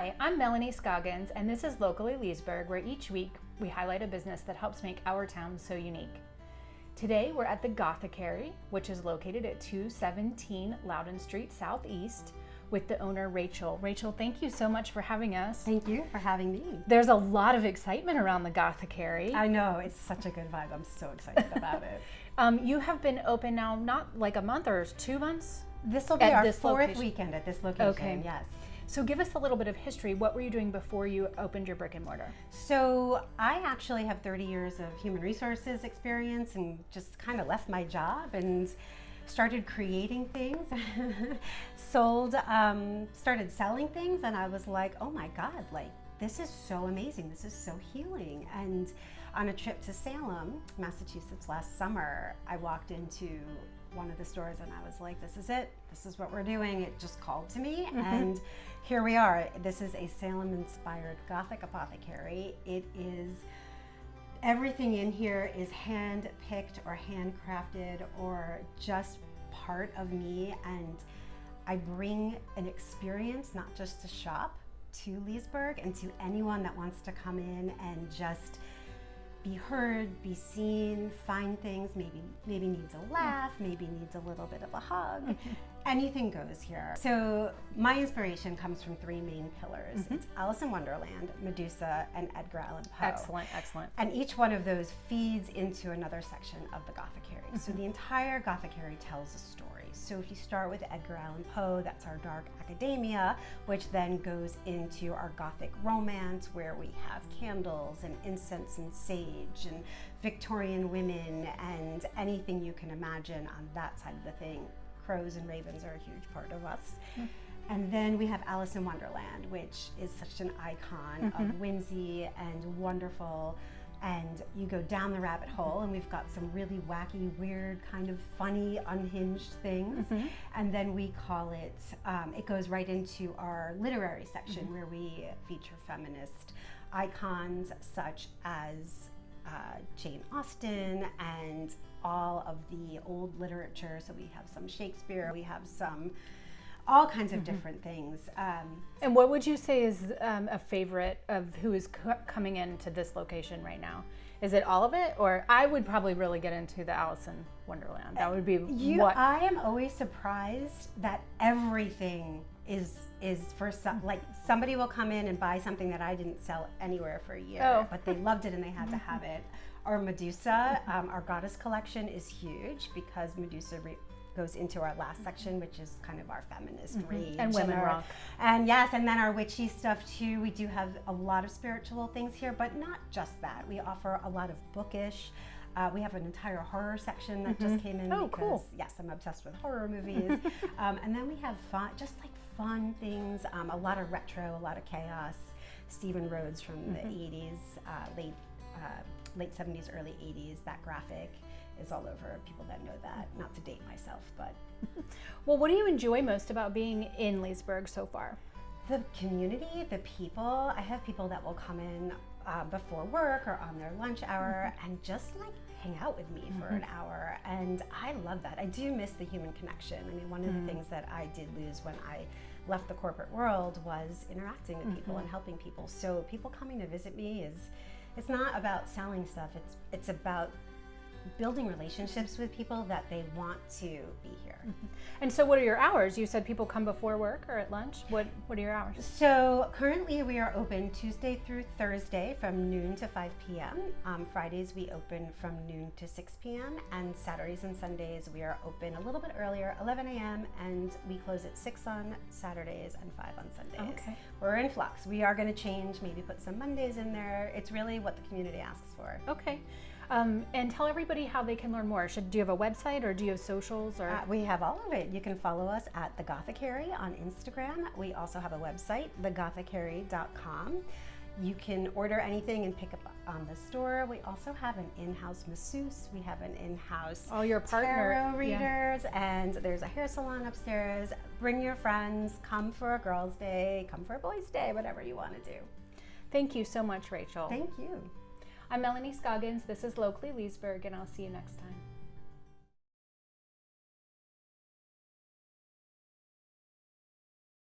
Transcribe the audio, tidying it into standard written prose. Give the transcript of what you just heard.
Hi, I'm Melanie Scoggins, and this is Locally Leesburg, where each week we highlight a business that helps make our town so unique. Today we're at the Gothicary, which is located at 217 Loudon Street Southeast, with the owner Rachel. Rachel, thank you so much for having us. Thank you for having me. There's a lot of excitement around the Gothicary. I know, it's such a good vibe. I'm so excited about it. You have been open now not like a month or 2 months? This will be At our this fourth location. weekend at this location, Okay. yes. So give us a little bit of history. What were you doing before you opened your brick and mortar? So I actually have 30 years of human resources experience and just kind of left my job and started creating things, started selling things, and I was like, oh my God, like this is so amazing. This is so healing. And on a trip to Salem, Massachusetts last summer, I walked into one of the stores and I was like, this is it. This is what we're doing. It just called to me. And here we are. This is a Salem-inspired Gothic apothecary. It is, everything in here is hand-picked or handcrafted or just part of me. And I bring an experience, not just to shop, to Leesburg and to anyone that wants to come in and just be heard, be seen, find things, maybe needs a laugh, maybe needs a little bit of a hug. Anything goes here. So my inspiration comes from three main pillars. It's Alice in Wonderland, Medusa, and Edgar Allan Poe. Excellent, excellent. And each one of those feeds into another section of the Gothicary. So the entire Gothicary tells a story. So if you start with Edgar Allan Poe, that's our dark academia, which then goes into our Gothic romance, where we have candles and incense and sage and Victorian women and anything you can imagine on that side of the thing. Crows and ravens are a huge part of us. And then we have Alice in Wonderland, which is such an icon of whimsy and wonderful. And you go down the rabbit hole and we've got some really wacky, weird, kind of funny, unhinged things. And then we call it, it goes right into our literary section where we feature feminist icons such as Jane Austen and all of the old literature. So we have some Shakespeare, we have some all kinds of different things. And what would you say is a favorite of who is coming into this location right now? Is it all of it? Or I would probably really get into the Alice in Wonderland. That would be what? I am always surprised that everything is for some, like somebody will come in and buy something that I didn't sell anywhere for a year, but they loved it and they had to have it. Or Medusa, our goddess collection is huge because Medusa goes into our last section, which is kind of our feminist rage. And women rock. And yes, and then our witchy stuff too. We do have a lot of spiritual things here, but not just that. We offer a lot of bookish. We have an entire horror section that just came in because, cool. yes, I'm obsessed with horror movies. And then we have fun, just like fun things, a lot of retro, a lot of chaos. Stephen Rhodes from the 80s, late 70s, early 80s, that graphic is all over. People that know that, not to date myself, but. Well, what do you enjoy most about being in Leesburg so far? The community, the people. I have people that will come in before work or on their lunch hour and just like hang out with me for an hour. And I love that. I do miss the human connection. I mean, one of the things that I did lose when I left the corporate world was interacting with people and helping people. So people coming to visit me it's not about selling stuff. It's about building relationships with people that they want to be here. And so what are your hours? You said people come before work or at lunch. What are your hours? So currently we are open Tuesday through Thursday from noon to 5 p.m. Fridays we open from noon to 6 p.m. and Saturdays and Sundays we are open a little bit earlier, 11 a.m. and we close at 6 on Saturdays and 5 on Sundays. Okay. We're in flux. We are going to change, maybe put some Mondays in there. It's really what the community asks for. Okay. And tell everybody how they can learn more. Do you have a website or do you have socials? Or we have all of it. You can follow us at The Gothicary on Instagram. We also have a website, thegothicary.com. You can order anything and pick up on the store. We also have an in-house masseuse. We have an in-house your partner tarot readers, and there's a hair salon upstairs. Bring your friends. Come for a girls' day. Come for a boys' day. Whatever you want to do. Thank you so much, Rachel. Thank you. I'm Melanie Scoggins. This is Locally Leesburg, and I'll see you next time.